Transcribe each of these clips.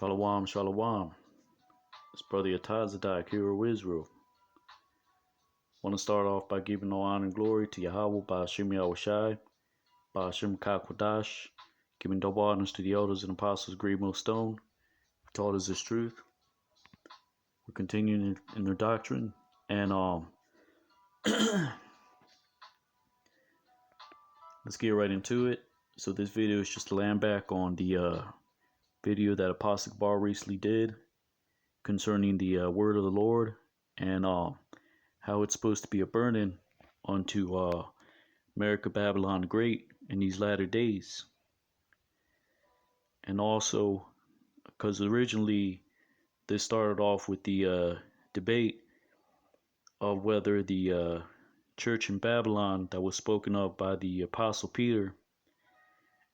Shalom, shalom. It's Brother Yatazadak, hero of Israel. Want to start off by giving all honor and glory to Yahweh, by Hashem Yahushai, by Hashem Kakwadash, giving double honors to the elders and apostles, Great Millstone, who taught us this truth. We're continuing in their doctrine, and let's get right into it. So this video is just a land back on the video that Apostle Gabar recently did concerning the word of the Lord, and how it's supposed to be a burden unto America, Babylon the Great in these latter days. And also, because originally this started off with the debate of whether the church in Babylon that was spoken of by the Apostle Peter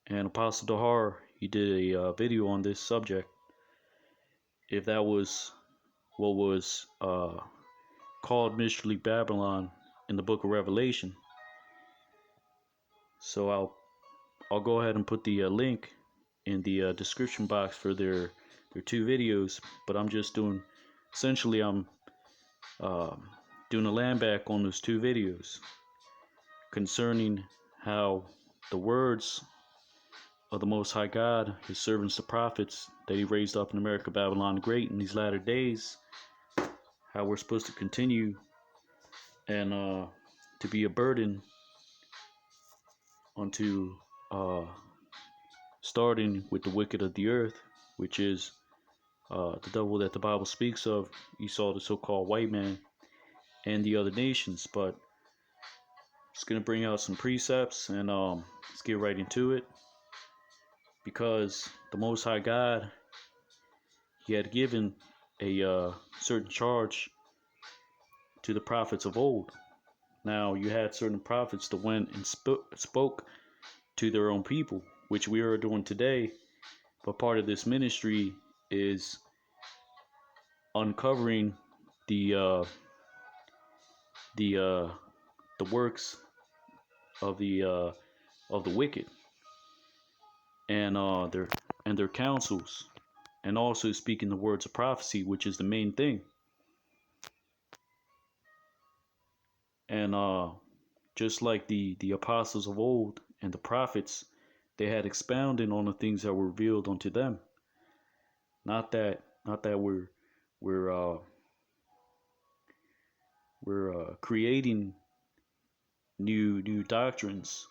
and Apostle Gabar, he did a video on this subject, if that was what was called mystery Babylon in the book of Revelation. So I'll go ahead and put the link in the description box for their two videos, but I'm just doing, essentially I'm doing a land back on those two videos concerning how the words of the Most High God, his servants, the prophets that he raised up in America, Babylon the Great in these latter days, how we're supposed to continue and to be a burden unto starting with the wicked of the earth, which is the devil that the Bible speaks of, Esau, the so-called white man, and the other nations. But it's going to bring out some precepts, and let's get right into it. Because the Most High God, he had given a certain charge to the prophets of old. Now, you had certain prophets that went and spoke to their own people, which we are doing today. But part of this ministry is uncovering the works of the wicked, and their counsels, and also speaking the words of prophecy, which is the main thing. And just like the apostles of old and the prophets, they had expounded on the things that were revealed unto them. Not that we're creating new doctrines,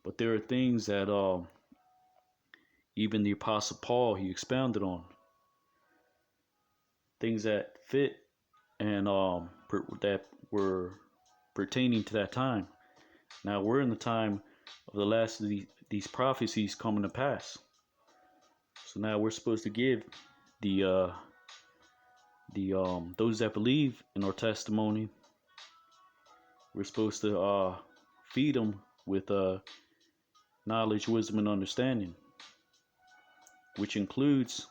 but there are things that even the Apostle Paul, he expounded on, things that fit and that were pertaining to that time. Now we're in the time of the last of these prophecies coming to pass. So now we're supposed to give the those that believe in our testimony, we're supposed to feed them with knowledge, wisdom, and understanding, which includes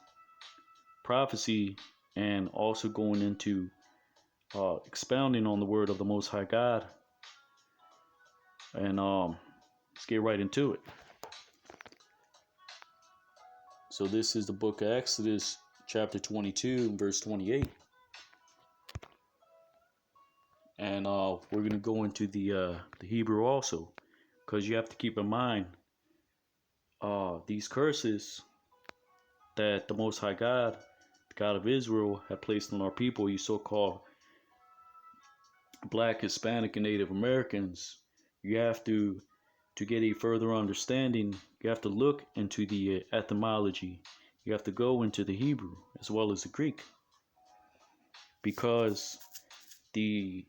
prophecy and also going into expounding on the word of the Most High God. And let's get right into it. So this is the book of Exodus, chapter 22, verse 28. And we're going to go into the Hebrew also, because you have to keep in mind these curses that the Most High God, the God of Israel, had placed on our people, you so-called Black, Hispanic, and Native Americans. You have to get a further understanding, you have to look into the etymology. You have to go into the Hebrew as well as the Greek, because the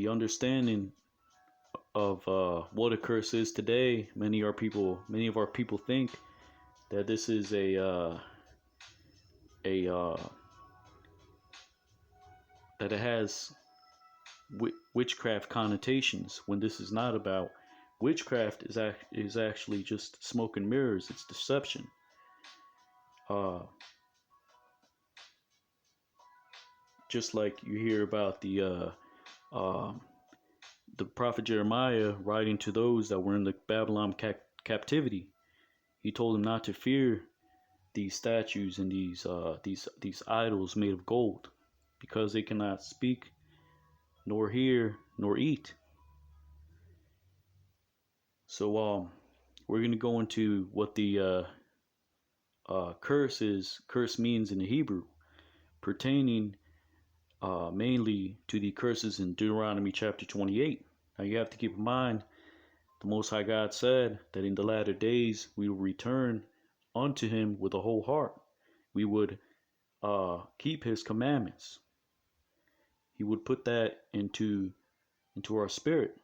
understanding of what a curse is today, many of our people think that this is that it has witchcraft connotations, when this is not about witchcraft. Is actually just smoke and mirrors. It's deception. Just like you hear about the prophet Jeremiah writing to those that were in the Babylon captivity. He told them not to fear these statues and these idols made of gold, because they cannot speak, nor hear, nor eat. So we're going to go into what the curse means in the Hebrew, pertaining mainly to the curses in Deuteronomy chapter 28. Now you have to keep in mind, the Most High God said that in the latter days we will return unto him with a whole heart. We would keep his commandments. He would put that into our spirit,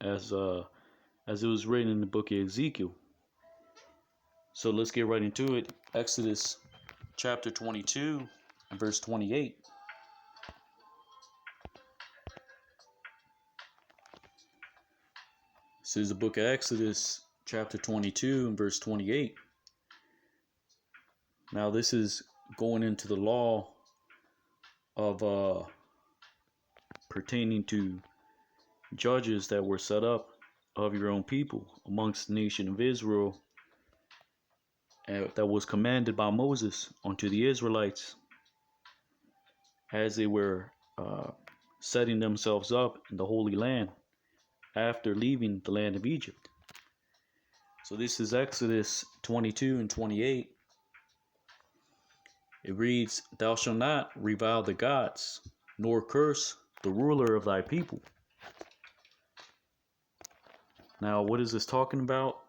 as it was written in the book of Ezekiel. So let's get right into it. Exodus chapter 22 and verse 28. This is the book of Exodus chapter 22 and verse 28. Now this is going into the law of pertaining to judges that were set up of your own people amongst the nation of Israel, that was commanded by Moses unto the Israelites as they were setting themselves up in the Holy Land after leaving the land of Egypt. So this is Exodus 22 and 28. It reads, "Thou shalt not revile the gods, nor curse the ruler of thy people." Now, what is this talking about?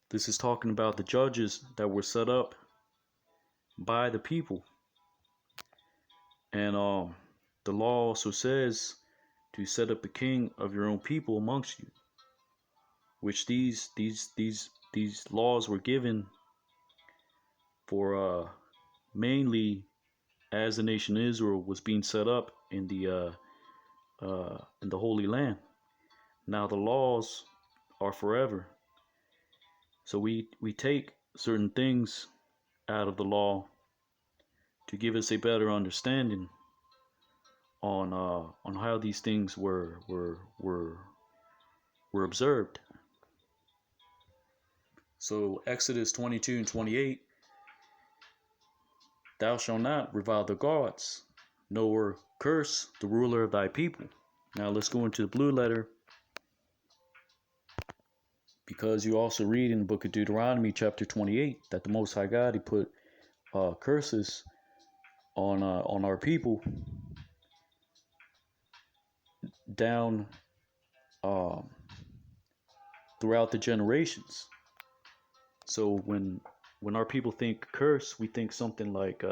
This is talking about the judges that were set up by the people. And the law also says to set up a king of your own people amongst you, which these laws were given for mainly as the nation of Israel was being set up in the Holy Land. Now the laws are forever, so we take certain things out of the law to give us a better understanding on how these things were observed. So Exodus 22 and 28, "Thou shalt not revile the gods, nor curse the ruler of thy people." Now let's go into the blue letter, because you also read in the book of Deuteronomy chapter 28 that the Most High God, he put curses on our people down throughout the generations. So when our people think curse, we think something like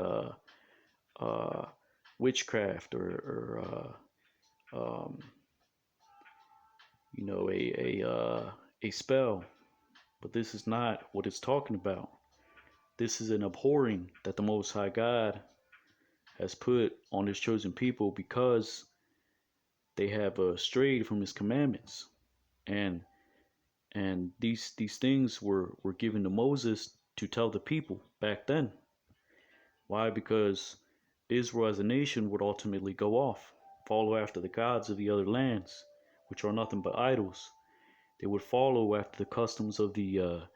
witchcraft or a spell, but this is not what it's talking about. This is an abhorring that the Most High God has put on his chosen people, because they have strayed from his commandments, and these things were given to Moses to tell the people back then. Why? Because Israel as a nation would ultimately go off, follow after the gods of the other lands, which are nothing but idols. They would follow after the customs of the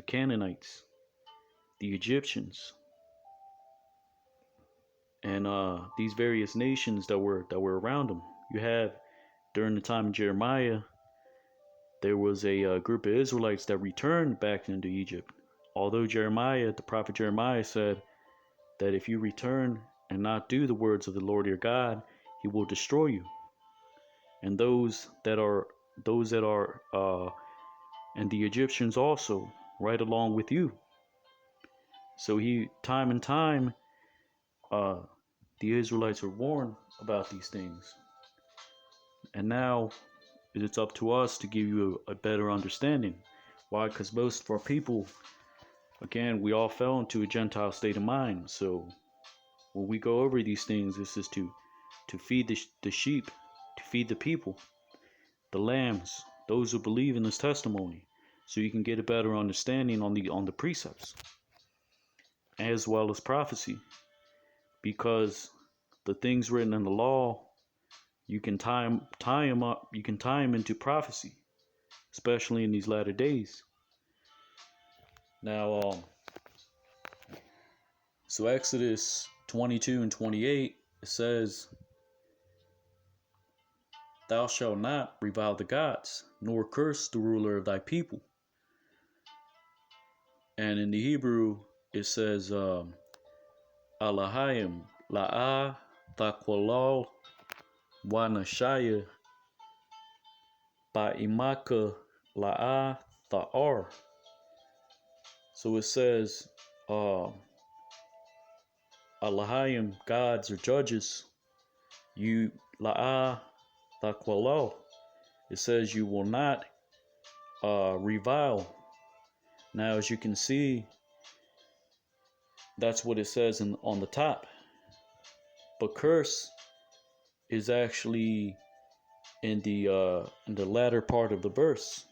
Canaanites, the Egyptians, and these various nations that were around them. You have, during the time of Jeremiah, there was a group of Israelites that returned back into Egypt. Although Jeremiah, the prophet Jeremiah, said that if you return and not do the words of the Lord your God, he will destroy you, and those that are and the Egyptians also, right along with you. So he, time and time, the Israelites were warned about these things. And now it's up to us to give you a better understanding. Why? Because most of our people, again, we all fell into a Gentile state of mind. So when we go over these things, this is to feed the sheep, to feed the people, the lambs, those who believe in this testimony, so you can get a better understanding on the precepts as well as prophecy. Because the things written in the law, you can tie them up, you can tie them into prophecy, especially in these latter days. Now, So Exodus 22 and 28, it says, "Thou shalt not revile the gods, nor curse the ruler of thy people." And in the Hebrew, it says, Alahayim la'ah thakwalal wanashaya ba'imaka la'ah tha'ar. So it says, Alahayim, gods or judges, you la'ah thakwalal. It says you will not revile. Now, as you can see, that's what it says on the top. But curse is actually in the latter part of the verse.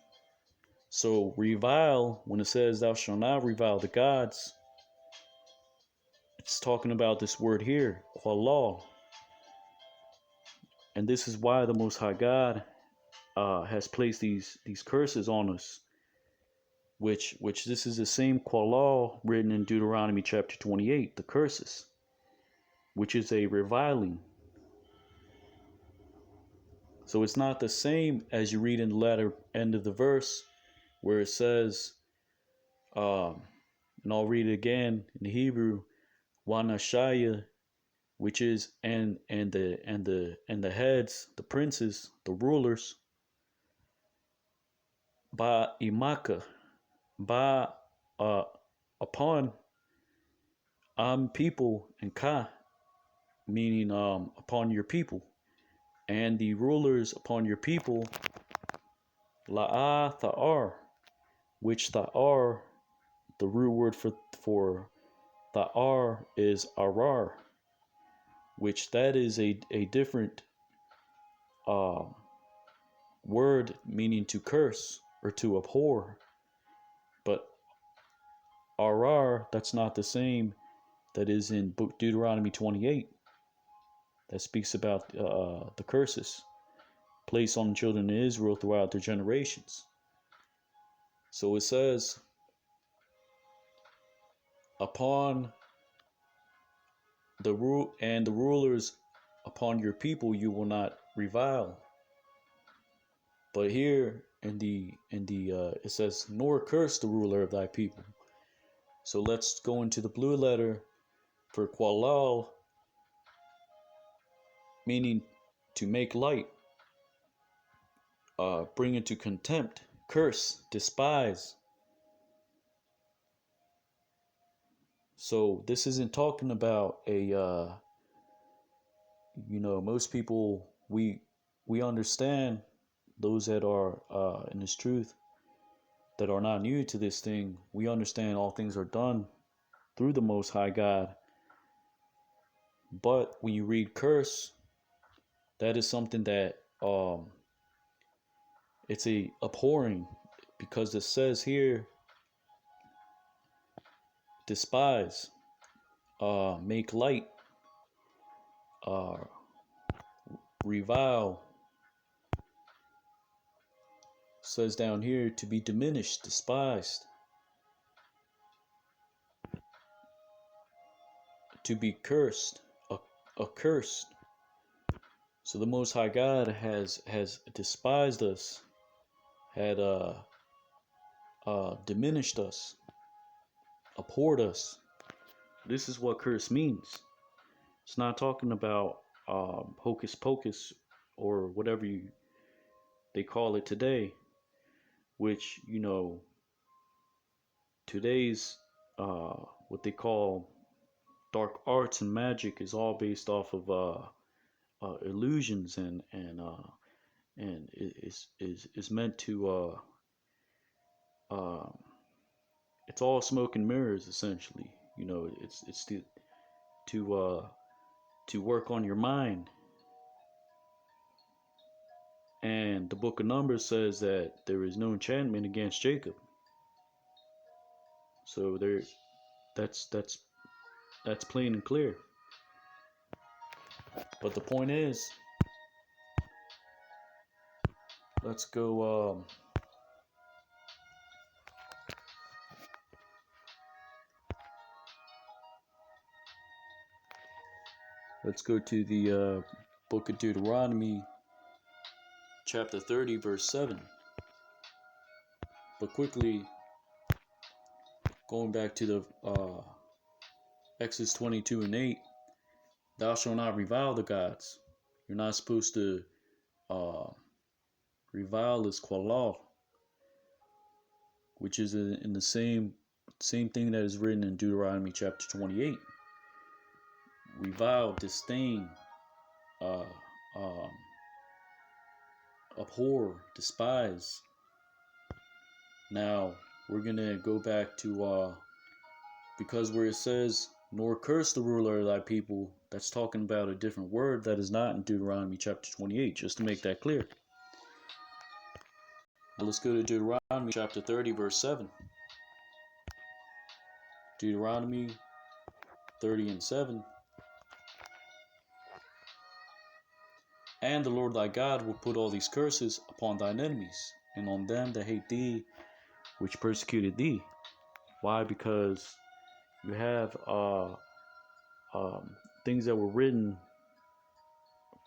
So revile, when it says thou shalt not revile the gods, it's talking about this word here, qualal. And this is why the Most High God has placed these curses on us, which this is the same qualal written in Deuteronomy chapter 28, the curses, which is a reviling. So it's not the same as you read in the latter end of the verse where it says, and I'll read it again in the Hebrew, Wanashaya, which is and the heads, the princes, the rulers, ba imaka, ba upon people, and ka meaning upon your people, and the rulers upon your people, la'a tha'ar, which tha'ar, the root word for tha'ar is arar, which that is a different word meaning to curse or to abhor. But arar, that's not the same that is in book Deuteronomy 28 that speaks about the curses placed on the children of Israel throughout their generations. So it says, upon the rulers upon your people you will not revile. But here in the it says, nor curse the ruler of thy people. So let's go into the blue letter for qualal, meaning to make light, bring into contempt, curse, despise. So this isn't talking about a most people, we understand, those that are in this truth, that are not new to this thing, we understand all things are done through the Most High God. But when you read curse, that is something that it's a abhorring, because it says here, despise, make light, revile. Says down here, to be diminished, despised, to be cursed, accursed. So the Most High God has despised us, had diminished us, abhorred us. This is what curse means. It's not talking about hocus pocus or whatever they call it today, which today's what they call dark arts and magic is all based off of illusions, and is meant to it's all smoke and mirrors essentially. It's to work on your mind. And the book of Numbers says that there is no enchantment against Jacob. So that's plain and clear. But the point is, let's go Let's go to the book of Deuteronomy, chapter 30, verse 7. But quickly, going back to the Exodus 22 and 8, thou shalt not revile the gods. You're not supposed to revile is qualah, which is in the same thing that is written in Deuteronomy chapter 28. Revile, disdain, abhor, despise. Now we're gonna go back to because where it says, nor curse the ruler of thy people, that's talking about a different word that is not in Deuteronomy chapter 28, just to make that clear. Now let's go to Deuteronomy chapter 30, verse 7. Deuteronomy 30 and 7. And the Lord thy God will put all these curses upon thine enemies, and on them that hate thee, which persecuted thee. Why? Because you have things that were written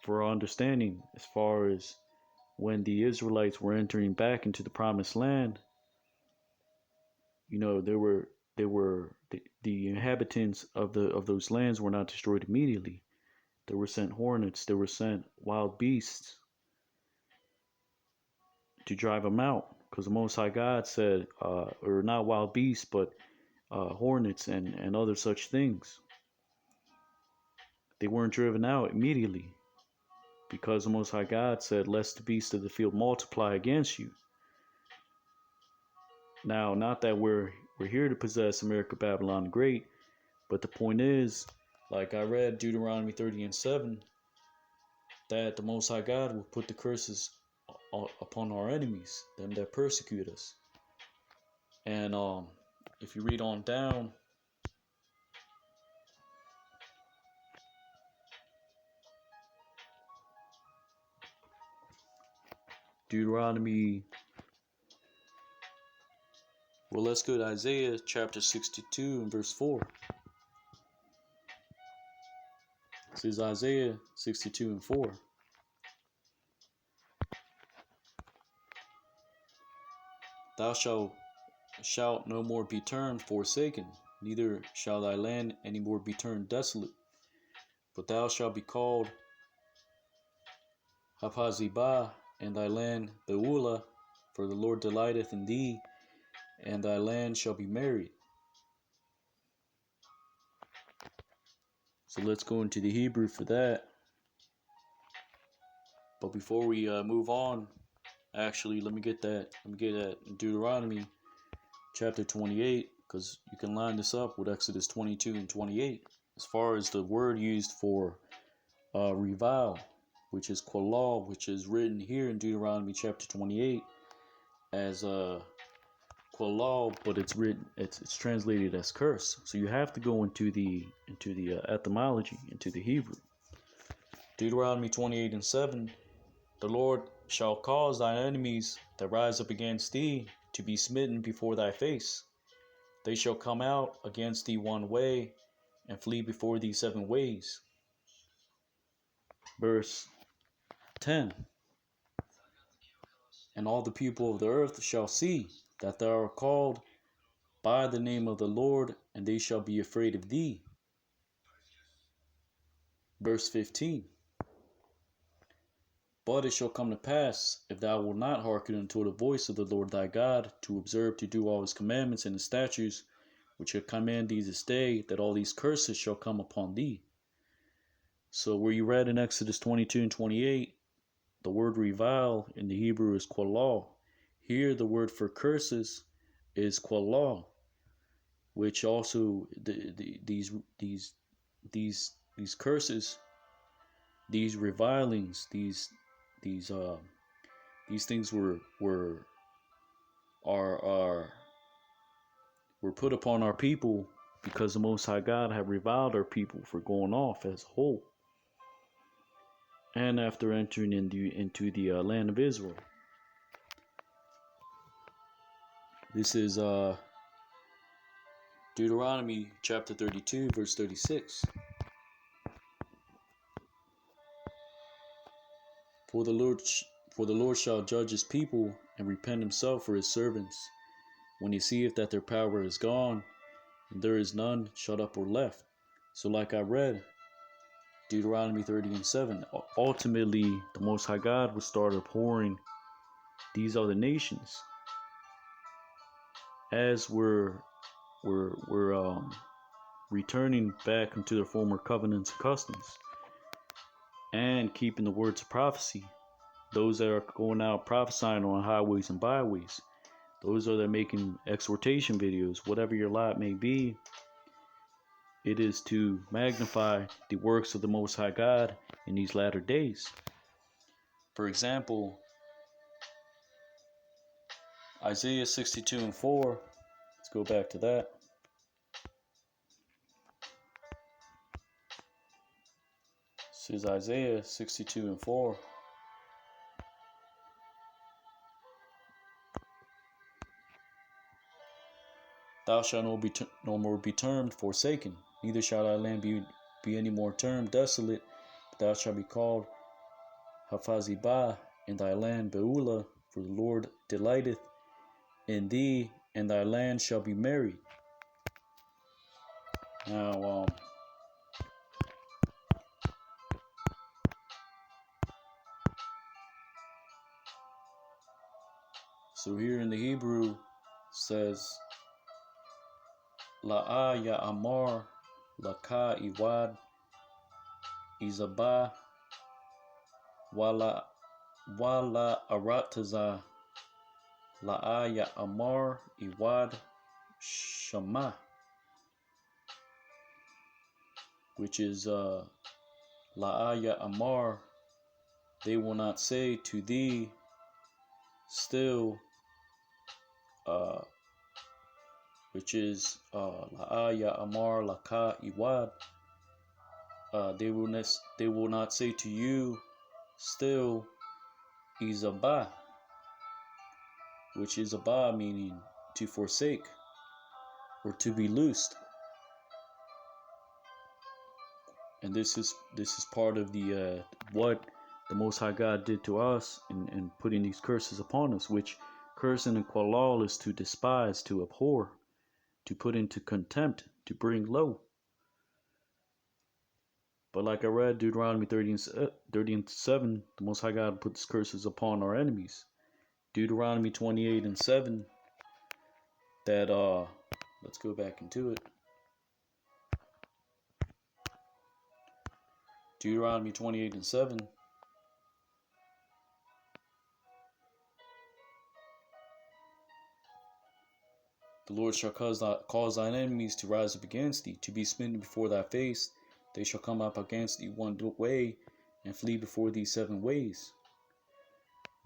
for our understanding as far as when the Israelites were entering back into the promised land. You know, the inhabitants of those lands were not destroyed immediately. There were sent hornets, there were sent wild beasts to drive them out, because the Most High God said, or not wild beasts, but hornets and other such things. They weren't driven out immediately, because the Most High God said, lest the beasts of the field multiply against you. Now, not that we're here to possess America, Babylon the Great, but the point is, like I read Deuteronomy 30 and 7, that the Most High God will put the curses upon our enemies, them that persecute us. And if you read on down, Deuteronomy, well, let's go to Isaiah chapter 62 and verse 4. This is Isaiah 62 and 4. Thou shalt no more be termed forsaken, neither shall thy land any more be termed desolate, but thou shalt be called Haphazibah, and thy land Beulah, for the Lord delighteth in thee, and thy land shall be married. So let's go into the Hebrew for that. But before we move on, actually, let me get that in Deuteronomy chapter 28, because you can line this up with Exodus 22 and 28 as far as the word used for revile, which is qualah, which is written here in Deuteronomy chapter 28 as qualah, but it's translated as curse. So you have to go into the etymology, into the Hebrew. Deuteronomy 28 and 7. The Lord shall cause thine enemies that rise up against thee to be smitten before thy face. They shall come out against thee one way, and flee before thee 7 ways. Verse 10. And all the people of the earth shall see that thou art called by the name of the Lord, and they shall be afraid of thee. Verse 15. But it shall come to pass, if thou wilt not hearken unto the voice of the Lord thy God, to observe to do all his commandments and his statutes, which I command thee this day, that all these curses shall come upon thee. So where you read in Exodus 22 and 28, the word revile in the Hebrew is qualah. Here the word for curses is qualah, which also these curses, these revilings, these things were put upon our people because the Most High God had reviled our people for going off as a whole, and after entering into the land of Israel. This is Deuteronomy chapter 32, verse 36. For the Lord, for the Lord shall judge his people and repent himself for his servants, when he seeth that their power is gone, and there is none shut up or left. So like I read, Deuteronomy 30:7, ultimately the Most High God will start abhorring these other nations as we're returning back into their former covenants and customs and keeping the words of prophecy. Those that are going out prophesying on highways and byways, those are that making exhortation videos, whatever your lot may be, it is to magnify the works of the Most High God in these latter days. For example, Isaiah 62:4, let's go back to that. This is Isaiah 62:4. Thou shalt no more be termed forsaken, neither shall thy land be any more termed desolate, but thou shalt be called Haphazibah, in thy land Beulah, for the Lord delighteth in thee, and thy land shall be married. Now, so here in the Hebrew says, La'a ya amar, laka iwad, izabah, wala arataza, la'a ya amar, iwad, shama, which is La'a ya amar, they will not say to thee still, which is La'a ya amar laka iwad, they will not say to you still izabah, which is abah, meaning to forsake or to be loosed. And this is part of the what the Most High God did to us in putting these curses upon us, which cursing and qualal is to despise, to abhor, to put into contempt, to bring low. But like I read Deuteronomy 30:7, the Most High God puts curses upon our enemies. Deuteronomy 28:7, that let's go back into it. Deuteronomy 28:7. The Lord shall cause thine enemies to rise up against thee, to be smitten before thy face. They shall come up against thee one way, and flee before thee 7 ways.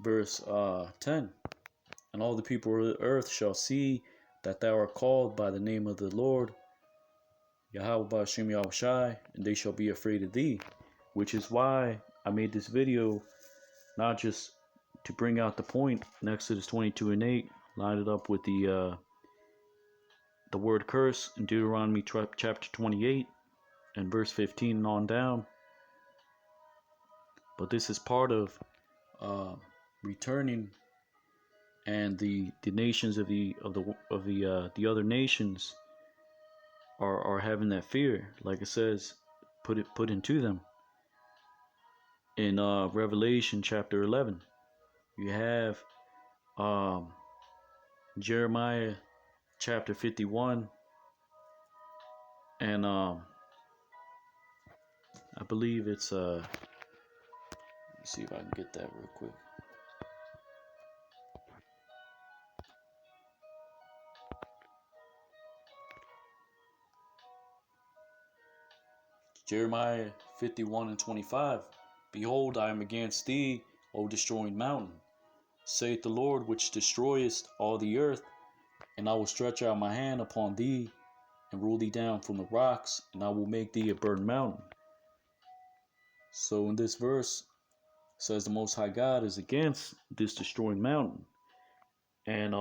Verse 10. And all the people of the earth shall see that thou art called by the name of the Lord, Yahweh Ba'ashem Yahushai, and they shall be afraid of thee. Which is why I made this video, not just to bring out the point in Exodus 22:8, line it up with the word curse in Deuteronomy chapter 28 and verse 15 and on down. But this is part of returning, and the nations of the other nations are having that fear, like it says, put into them in Revelation chapter 11. You have Jeremiah chapter 51, and I believe it's let me see if I can get that real quick. Jeremiah 51:25. Behold, I am against thee, O destroying mountain, saith the Lord, which destroyest all the earth, and I will stretch out my hand upon thee, and roll thee down from the rocks, and I will make thee a burned mountain. So in this verse, it says the Most High God is against this destroying mountain. And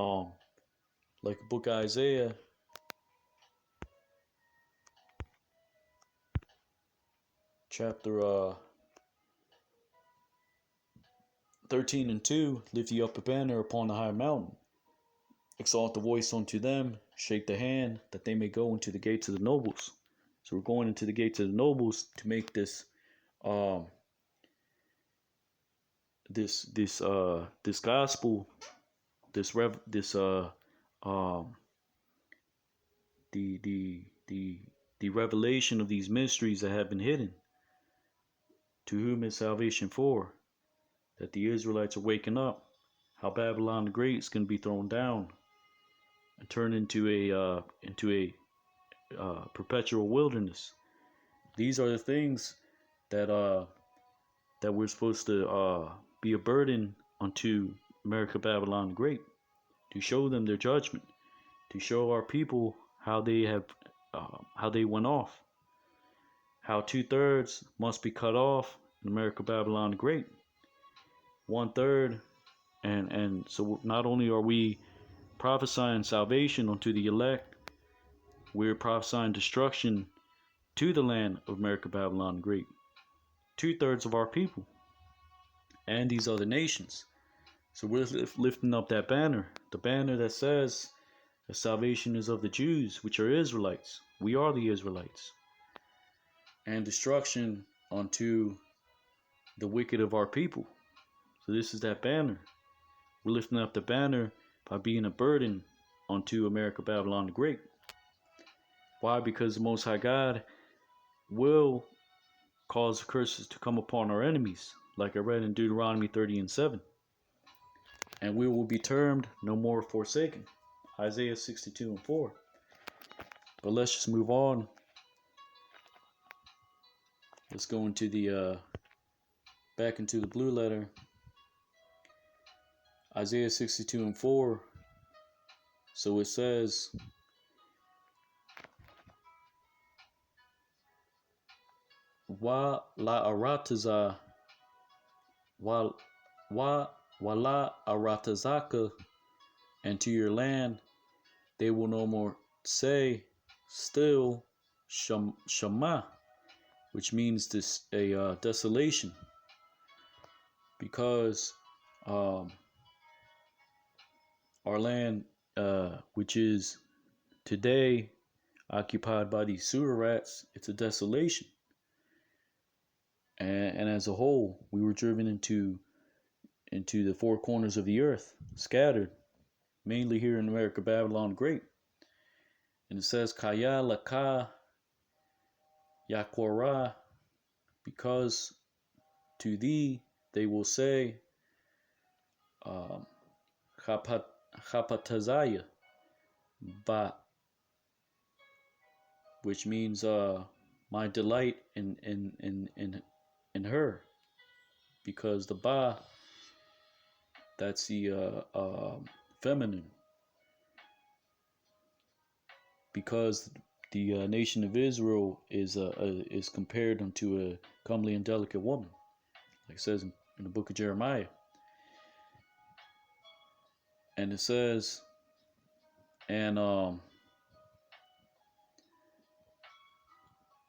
like the book of Isaiah, chapter 13:2, lift ye up a banner upon the high mountain, exalt the voice unto them, shake the hand, that they may go into the gates of the nobles. So we're going into the gates of the nobles to make this this gospel, the revelation of these mysteries that have been hidden, to whom is salvation for, that the Israelites are waking up, how Babylon the Great is going to be thrown down and turned into a perpetual wilderness. These are the things that that we're supposed to be a burden unto America Babylon the Great, to show them their judgment, to show our people how they have how they went off, how 2/3 must be cut off in America Babylon the Great, 1/3, and so not only are we prophesying salvation unto the elect, we're prophesying destruction to the land of America Babylon the Great, 2/3 of our people and these other nations. So we're lifting up that banner, the banner that says the salvation is of the Jews, which are Israelites. We are the Israelites. And destruction unto the wicked of our people. So this is that banner. We're lifting up the banner by being a burden unto America Babylon the Great. Why? Because the Most High God will cause the curses to come upon our enemies, like I read in Deuteronomy 30:7. And we will be termed no more forsaken. Isaiah 62:4. But let's just move on. Let's go into the back into the blue letter. Isaiah 62:4. So it says, Wa la arataza wa la aratazaka, and to your land they will no more say still shama, which means this a desolation, because our land, which is today occupied by these sewer rats, it's a desolation. And as a whole, we were driven into the four corners of the earth, scattered, mainly here in America, Babylon the Great. And it says, Kaya laka yakwara, because to thee they will say, Chapatazaya, ba, which means my delight in her, because the ba, that's the feminine, because the nation of Israel is compared unto a comely and delicate woman, like it says in the book of Jeremiah. And it says, and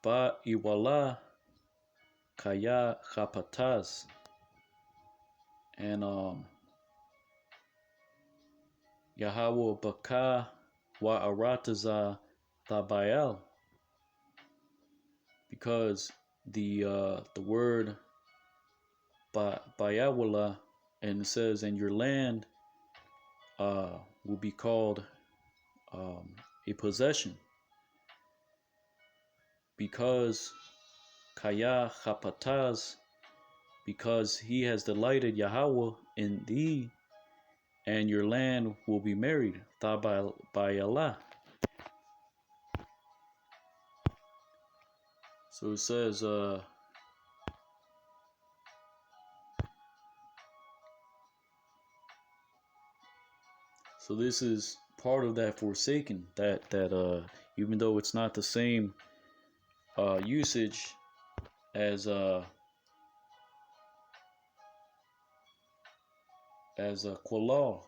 ba iwala kaya chapataz, and Yahweh baka wa arataza thabayal, because the word bayawala, and it says, and your land will be called a possession, because kaya chapataz, because he has delighted Yahweh in thee, and your land will be married, thabayala. So it says, so this is part of that forsaken, that even though it's not the same usage as quala,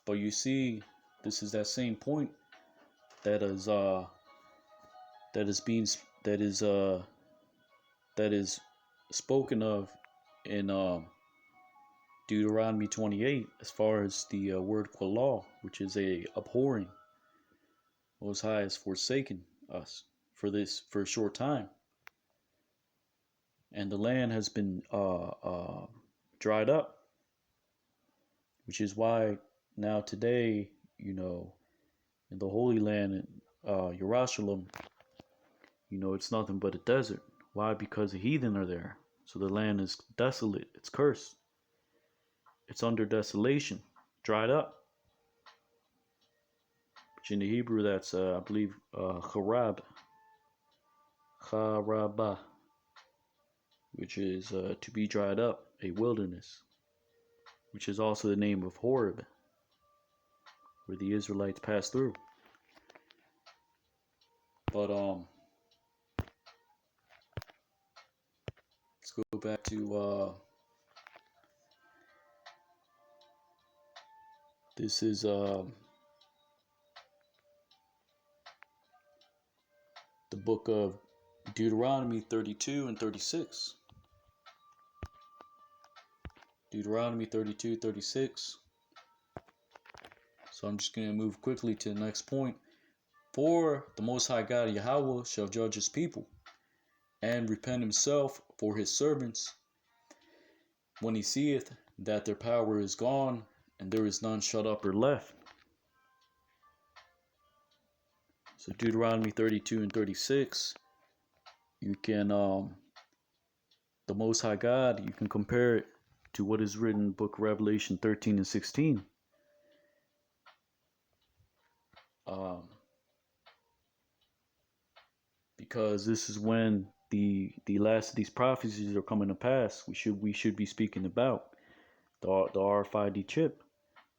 but you see, this is that same point that is being that is spoken of in Deuteronomy 28 as far as the word qualah, which is a abhorring. Most High has forsaken us for a short time, and the land has been dried up, which is why now today, in the Holy Land, Jerusalem, it's nothing but a desert. Why? Because the heathen are there. So the land is desolate. It's cursed. It's under desolation, dried up. Which in the Hebrew, that's, I believe, charabah, which is to be dried up, a wilderness, which is also the name of Horeb, where the Israelites passed through. But let's go back to this is the book of Deuteronomy 32 and 36. Deuteronomy 32, 36. So I'm just going to move quickly to the next point. For the Most High God Yahweh shall judge his people, and repent himself for his servants, when he seeth that their power is gone, and there is none shut up or left. So Deuteronomy 32 and 36, you can, the Most High God, you can compare it to what is written in the book of Revelation 13 and 16. Because this is when the last of these prophecies are coming to pass. We should be speaking about the RFID chip,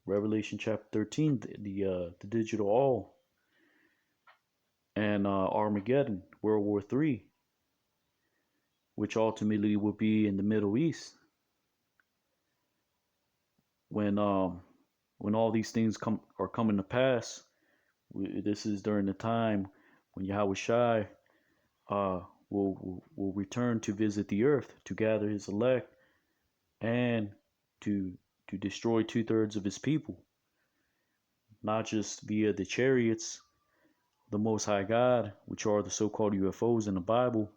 Revelation chapter 13, the digital all, and Armageddon, World War III, which ultimately will be in the Middle East. When all these things are coming to pass, this is during the time when Yahweh Shai will return to visit the earth, to gather his elect, and to destroy 2/3 of his people, not just via the chariots, the Most High God, which are the so-called UFOs in the Bible,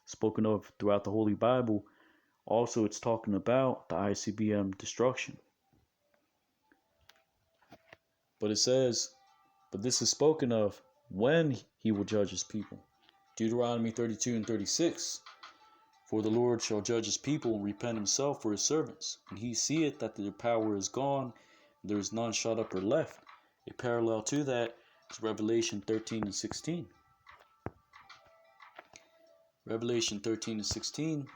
spoken of throughout the Holy Bible. Also, it's talking about the ICBM destruction. But it says, but this is spoken of when he will judge his people. Deuteronomy 32 and 36. For the Lord shall judge his people and repent himself for his servants. And he seeth that their power is gone, and there is none shut up or left. A parallel to that is Revelation 13 and 16. Revelation 13 and 16.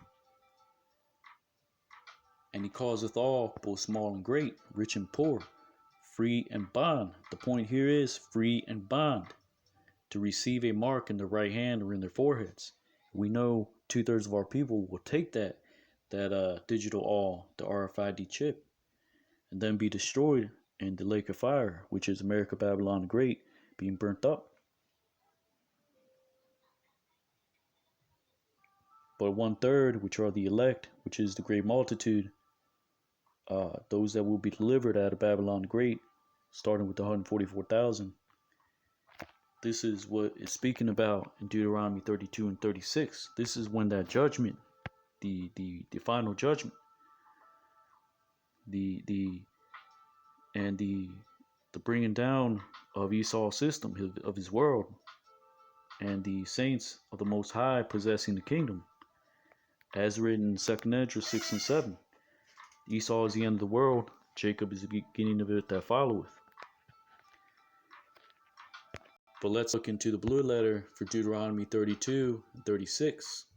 And he causeth all, both small and great, rich and poor, free and bond. The point here is free and bond, to receive a mark in their right hand or in their foreheads. We know 2/3 of our people will take that digital all, the RFID chip, and then be destroyed in the lake of fire, which is America, Babylon the Great, being burnt up. But 1/3, which are the elect, which is the great multitude, those that will be delivered out of Babylon the Great, starting with the 144,000. This is what it's speaking about in Deuteronomy 32 and 36. This is when that judgment, the final judgment, the bringing down of Esau's system, of his world, and the saints of the Most High possessing the kingdom, as written in 2nd Ezra 6 and 7. Esau is the end of the world, Jacob is the beginning of it that followeth. But let's look into the blue letter for Deuteronomy 32 and 36.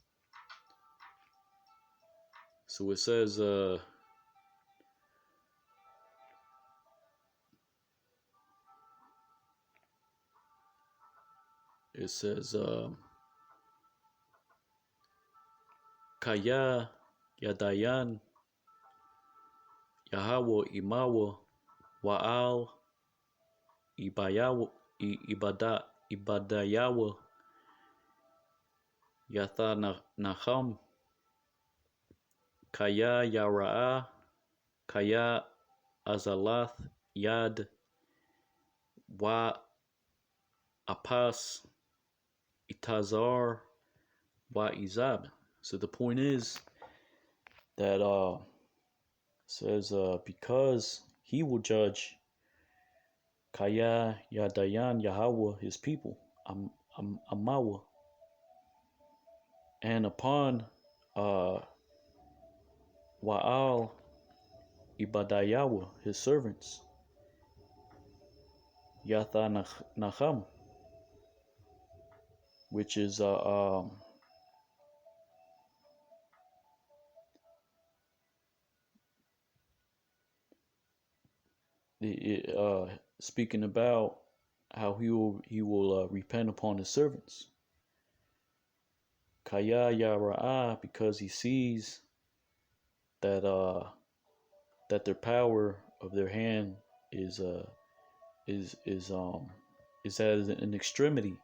So it says, Kaya Yadayan Yahweh Imawa Wa'al Ibadayawa Yatha Naham Kaya Yara'a Kaya Azalath Yad Wa Apas Itazar Wa Izab. So the point is that says because he will judge Kaya Yadayan Yahweh his people Amawa, and upon uh Wa'al Ibadayawa his servants Yatha Nacham, which is speaking about how he will repent upon his servants. Kaya Yara'ah, because he sees that that their power of their hand is is is um is at an extremity.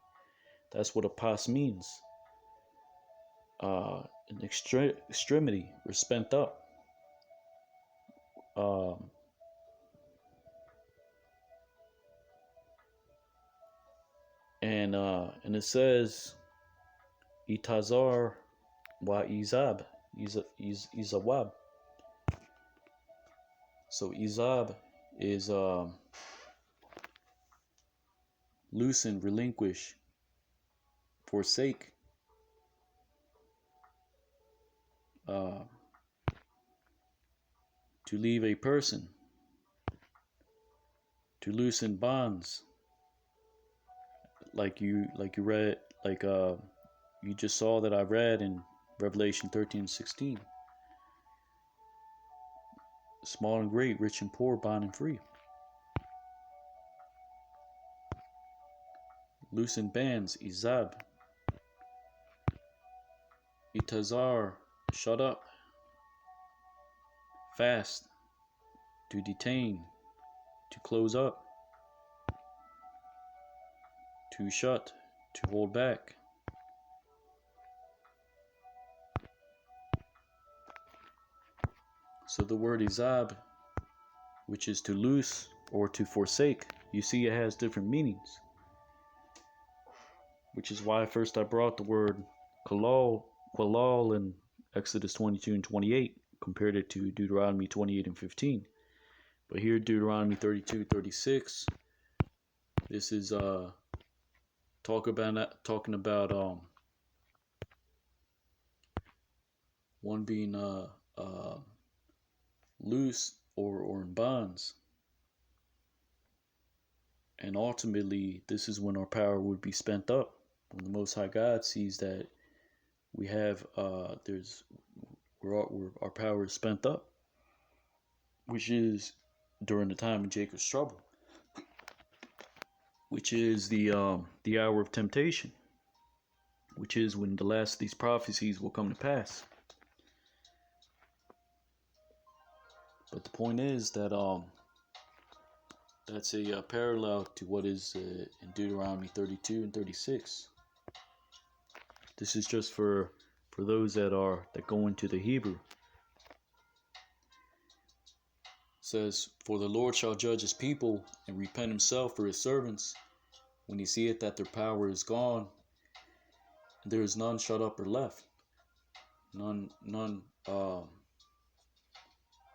That's what apas means. An extremity or spent up. Um, and it says Itazar wa Izab, Izawab. So Izab is loosen, relinquish, forsake. Uh, to leave a person, to loosen bonds, like you read, you just saw that I read in Revelation 13:16. Small and great, rich and poor, bond and free. Loosen bands, Izab. Itazar, shut up. Fast, to detain, to close up. To shut, to hold back. So the word Izab, which is to loose or to forsake, you see it has different meanings. Which is why first I brought the word Qalal in Exodus 22 and 28, compared it to Deuteronomy 28 and 15. But here Deuteronomy 32:36, this is talking about one being loose or in bonds. And ultimately, this is when our power would be spent up. When the Most High God sees that we have our power is spent up, which is during the time of Jacob's trouble, which is the hour of temptation, which is when the last of these prophecies will come to pass. But the point is that that's a parallel to what is in Deuteronomy 32 and 36. This is just for those that go into the Hebrew. It says, "For the Lord shall judge his people and repent himself for his servants when he seeth that their power is gone, and there is none shut up or left." None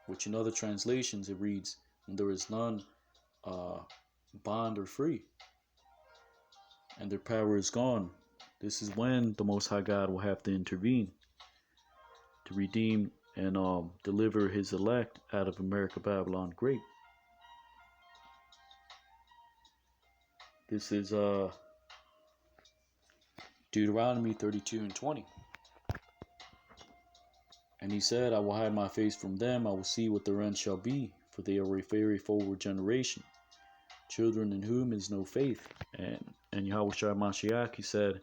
which in other translations it reads, "and there is none bond or free, and their power is gone." This is when the Most High God will have to intervene to redeem and deliver his elect out of America Babylon Great. This is Deuteronomy 32 and 20. "And he said, I will hide my face from them, I will see what their end shall be, for they are a very forward generation, children in whom is no faith." And Yahushua Mashiach, he said,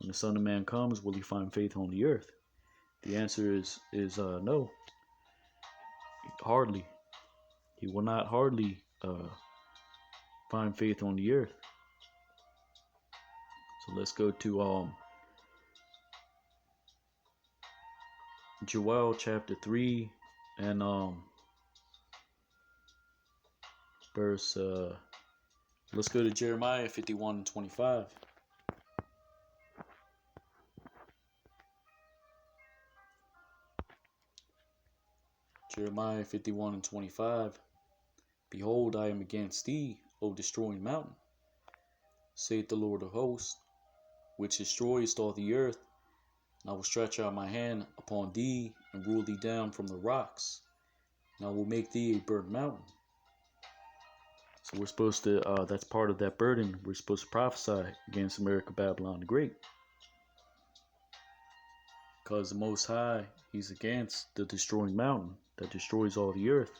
when the Son of Man comes, will he find faith on the earth? The answer is no. Hardly. He will not hardly find faith on the earth. So let's go to Joel chapter 3 and verse. Let's go to Jeremiah 51:25. Jeremiah 51:25. Behold, I am against thee, O destroying mountain, saith the Lord of hosts, which destroyest all the earth. And I will stretch out my hand upon thee, and rule thee down from the rocks. And I will make thee a burnt mountain. So we're supposed to, that's part of that burden. We're supposed to prophesy against America, Babylon the Great. Because the Most High, he's against the destroying mountain that destroys all the earth.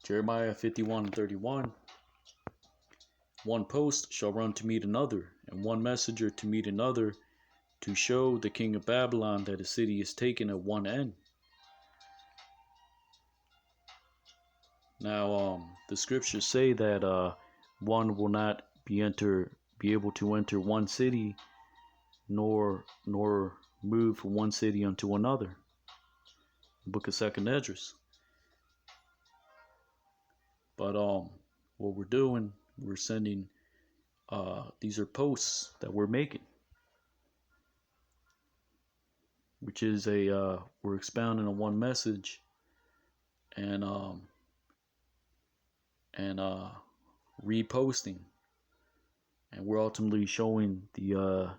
Jeremiah 51:31. One post shall run to meet another, and one messenger to meet another, to show the king of Babylon that the city is taken at one end. Now, the scriptures say that one will not be able to enter one city, nor move from one city unto another. The book of Second Esdras. But what we're doing, we're sending. These are posts that we're making, which is we're expounding on one message, and reposting, and we're ultimately showing the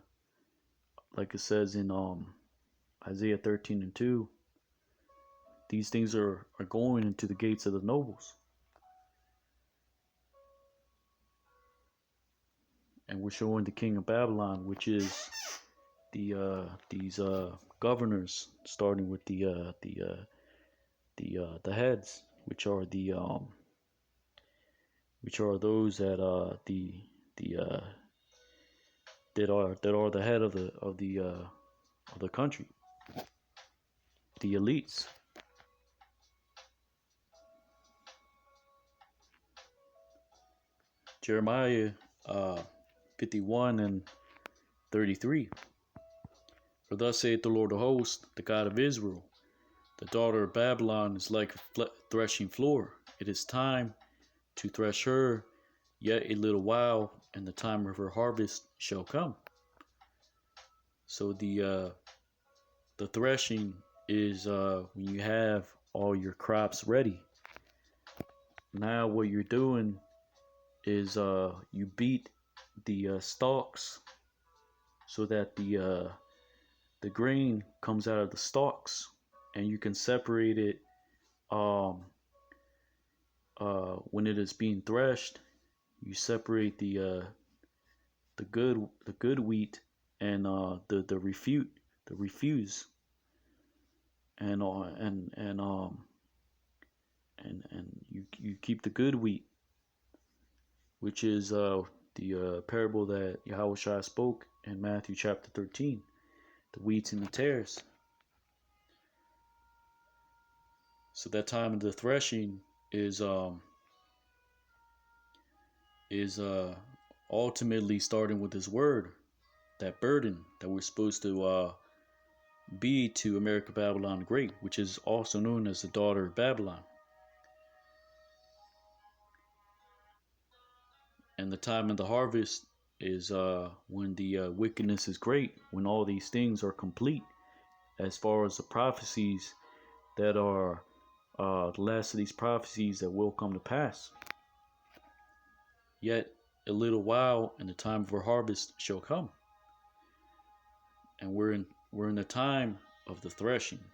like it says in Isaiah 13:2. These things are going into the gates of the nobles. And we're showing the king of Babylon, which is these governors, starting with the heads, which are those that are the head of the country, the elites. Jeremiah 51:33. For thus saith the Lord of hosts, the God of Israel, the daughter of Babylon is like a threshing floor. It is time to thresh her, yet a little while, and the time of her harvest shall come. So the threshing is when you have all your crops ready. Now what you're doing is you beat the stalks so that the grain comes out of the stalks, and you can separate it when it is being threshed. You separate the good wheat and the refuse, and you keep the good wheat, which is the parable that Yahushua spoke in Matthew chapter 13, the wheats and the tares. So that time of the threshing is ultimately starting with His word, that burden that we're supposed to be to America, Babylon the Great, which is also known as the daughter of Babylon. And the time of the harvest is when the wickedness is great, when all these things are complete, as far as the prophecies that are the last of these prophecies that will come to pass. Yet a little while, and the time of our harvest shall come. And we're in the time of the threshing.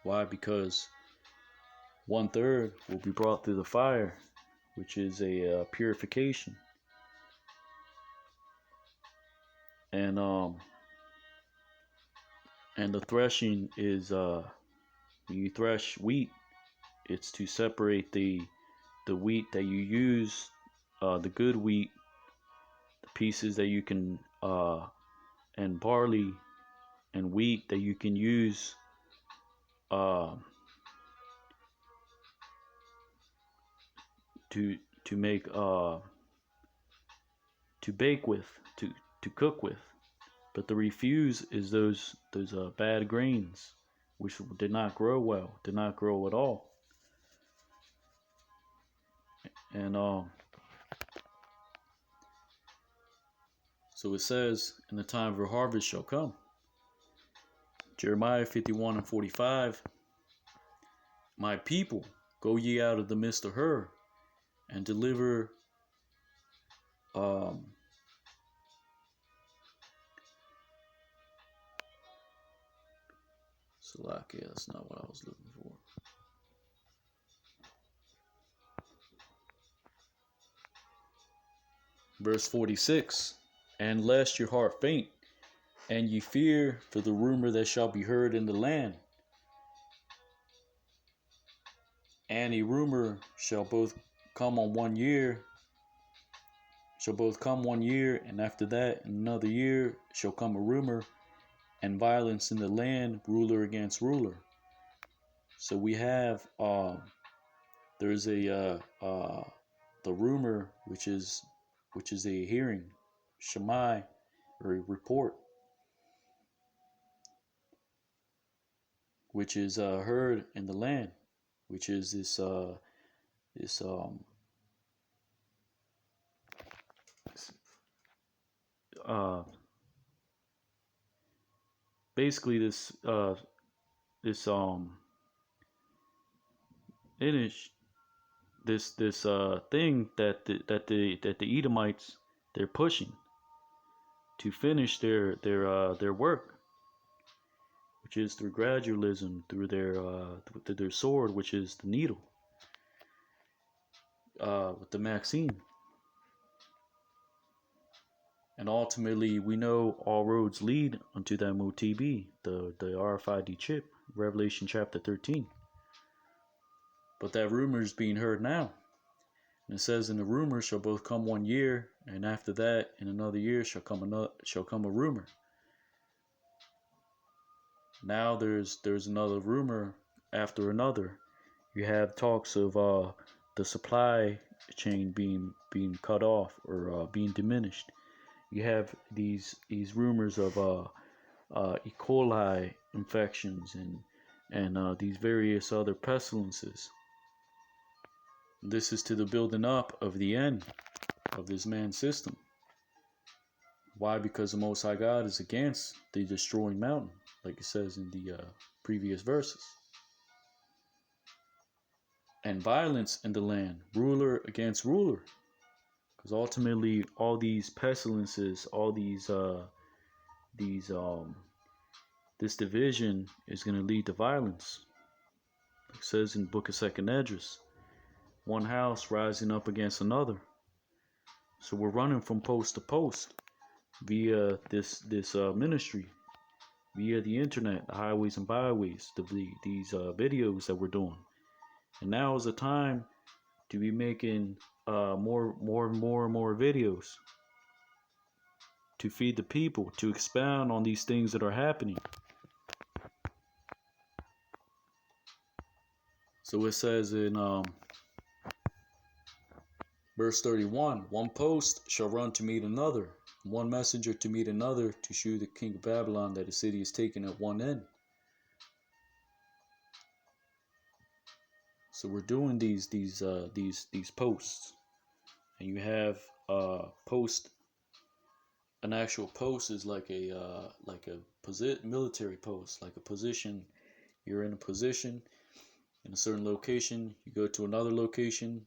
Why? Because 1/3 will be brought through the fire, which is a purification. And the threshing is when you thresh wheat, it's to separate the wheat that you use, the good wheat, the pieces that you can, and barley and wheat that you can use to make to bake with, to cook with. But the refuse is those bad grains, which did not grow well, did not grow at all. And so it says, "In the time of her harvest shall come." Jeremiah 51:45. "My people, go ye out of the midst of her, and deliver Salakia, that's not what I was looking for. Verse 46. "And lest your heart faint, and ye fear for the rumor that shall be heard in the land. And a rumor shall both come 1 year, and after that in another year shall come a rumor, and violence in the land, ruler against ruler." So we have there's a the rumor, which is a hearing, Shemai, or a report, which is heard in the land, which is this uh, basically this image, this thing that the Edomites, they're pushing to finish their work, which is through gradualism, through their sword, which is the needle, with the Maxine. And ultimately, we know all roads lead unto that MOTB, the RFID chip, Revelation chapter 13. But that rumor is being heard now. And it says, "In the rumor shall both come 1 year, and after that in another year shall come a rumor." Now there's another rumor after another. You have talks of the supply chain being cut off, or being diminished. You have these rumors of E. coli infections, and these various other pestilences. This is to the building up of the end of this man's system. Why? Because the Most High God is against the destroying mountain, like it says in the previous verses. And violence in the land, ruler against ruler. Because ultimately, all these pestilences, all these this division is going to lead to violence. Like it says in the book of Second Esdras, one house rising up against another. So we're running from post to post via this ministry, via the internet, the highways and byways, these videos that we're doing. And now is the time to be making more videos to feed the people, to expound on these things that are happening. So it says in verse 31, "One post shall run to meet another, one messenger to meet another, to shew the king of Babylon that the city is taken at one end." So we're doing these posts, and you have post. An actual post is like a military post, like a position. You're in a position in a certain location. You go to another location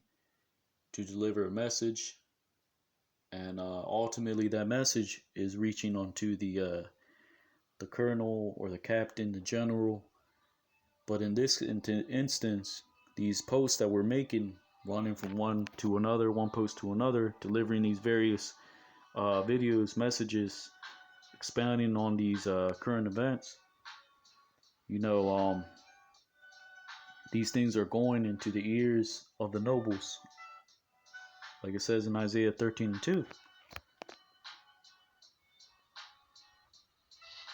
to deliver a message, and ultimately that message is reaching onto the colonel or the captain, the general. But in this instance, these posts that we're making, running from one post to another, delivering these various videos, messages, expounding on these current events. These things are going into the ears of the nobles, like it says in Isaiah 13:2.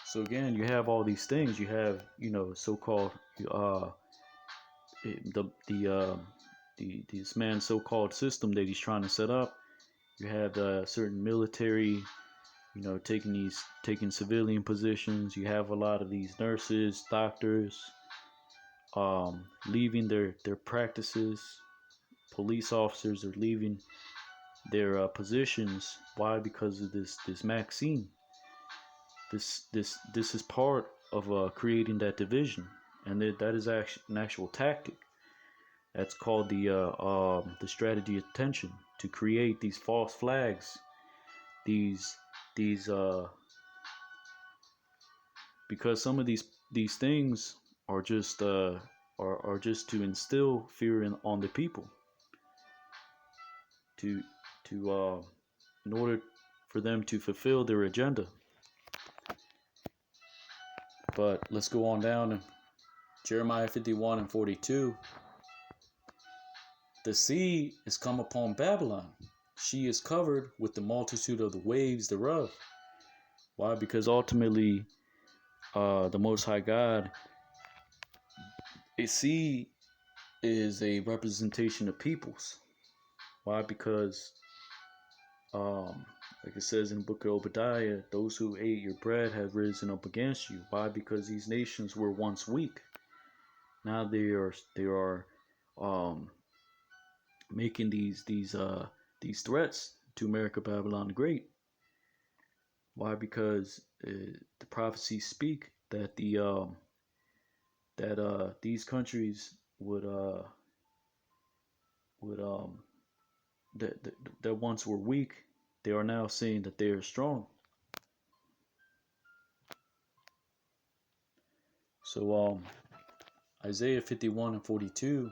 So again, you have all these things. You have, so-called this man's so-called system that he's trying to set up. You have certain military, taking civilian positions. You have a lot of these nurses, doctors, leaving their practices, police officers are leaving their positions. Why? Because of this Maxine. This is part of creating that division, and that is actually an actual tactic. That's called the strategy of tension, to create these false flags, these because some of these things are just are just to instill fear on the people, to in order for them to fulfill their agenda. But let's go on down to Jeremiah 51 and 42. The sea is come upon Babylon. She is covered with the multitude of the waves thereof. Why? Because ultimately, the Most High God, a sea is a representation of peoples. Why? Because, like it says in the book of Obadiah, those who ate your bread have risen up against you. Why? Because these nations were once weak. Now they are making these threats to America, Babylon the Great. Why? Because the prophecies speak that these countries would that once were weak, they are now saying that they are strong. So Isaiah 51 and 42,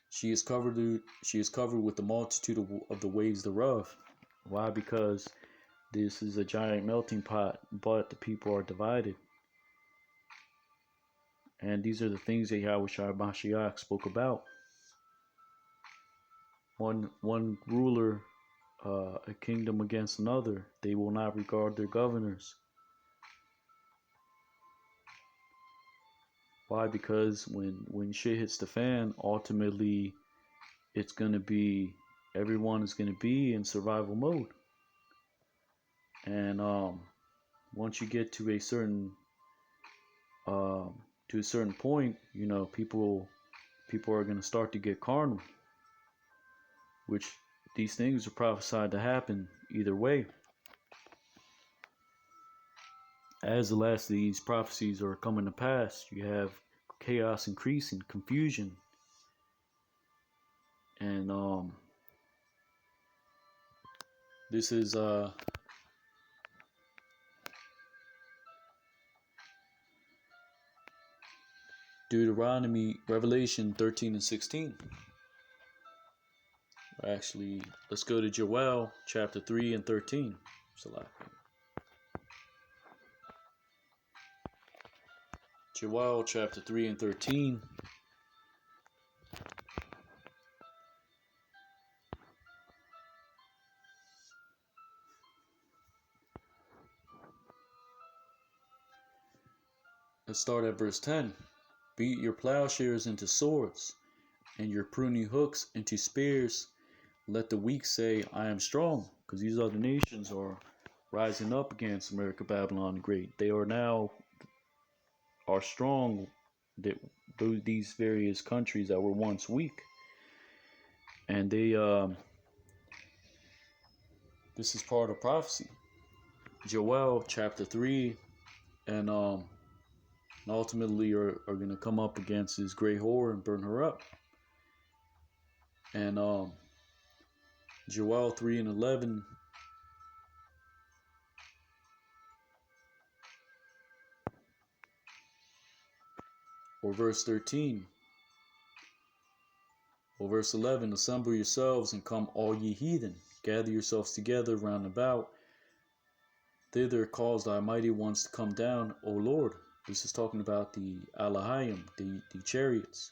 she is covered with the multitude of the waves thereof. Why? Because this is a giant melting pot, but the people are divided. And these are the things that Yahushua Mashiach spoke about. One ruler, a kingdom against another, they will not regard their governors. Why? Because when shit hits the fan, ultimately it's gonna be, everyone is gonna be in survival mode. And once you get to a certain point, you know, people are gonna start to get carnal, which these things are prophesied to happen either way. As the last of these prophecies are coming to pass, you have chaos increasing, confusion, and this is Deuteronomy, Revelation 13 and 16. Actually, let's go to Joel chapter 3 and 13. Joel chapter 3 and 13. Let's start at verse 10. Beat your plowshares into swords, and your pruning hooks into spears. Let the weak say, I am strong, because these other nations are rising up against America, Babylon the Great. They are now strong, these various countries that were once weak. And they this is part of prophecy. Joel chapter 3, and ultimately are going to come up against this great whore and burn her up. And Joel 3 and 11, or verse 13, or verse 11, assemble yourselves and come, all ye heathen, gather yourselves together round about. Thither cause thy mighty ones to come down, O Lord. This is talking about the Alahayim, the chariots.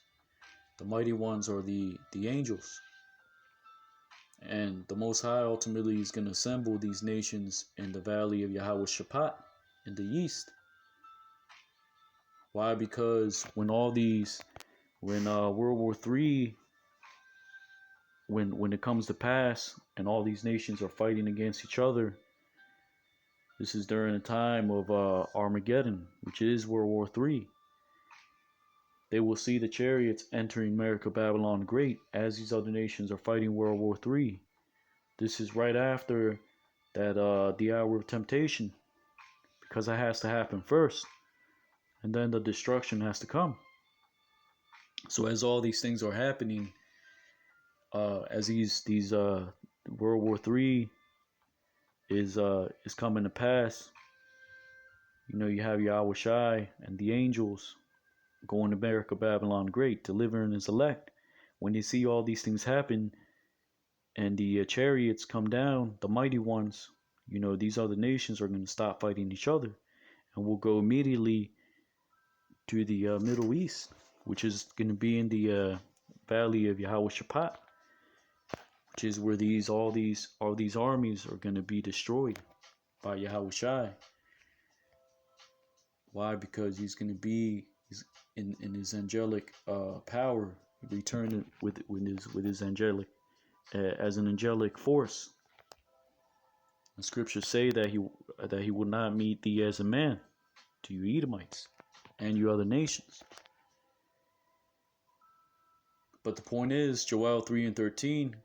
The mighty ones are the angels. And the Most High ultimately is going to assemble these nations in the valley of Yahweh Shaphat in the east. Why? Because when World War III, when it comes to pass and all these nations are fighting against each other, this is during a time of Armageddon, which is World War III. They will see the chariots entering America, Babylon Great, as these other nations are fighting World War III. This is right after that the hour of temptation, because that has to happen first, and then the destruction has to come. So as all these things are happening, as these World War III is coming to pass, you have Yahweh Shai and the angels going to America, Babylon Great, delivering his elect. When they see all these things happen and the chariots come down, the mighty ones, these other nations are going to stop fighting each other, and we'll go immediately to the Middle East, which is going to be in the valley of Yahweh Shaphat, which is where all these armies are going to be destroyed by Yahweh Shai. Why? Because he's going to be in his angelic power, returning with his angelic as an angelic force. The scriptures say that he will not meet thee as a man, to you Edomites and you other nations. But the point is, Joel 3:13,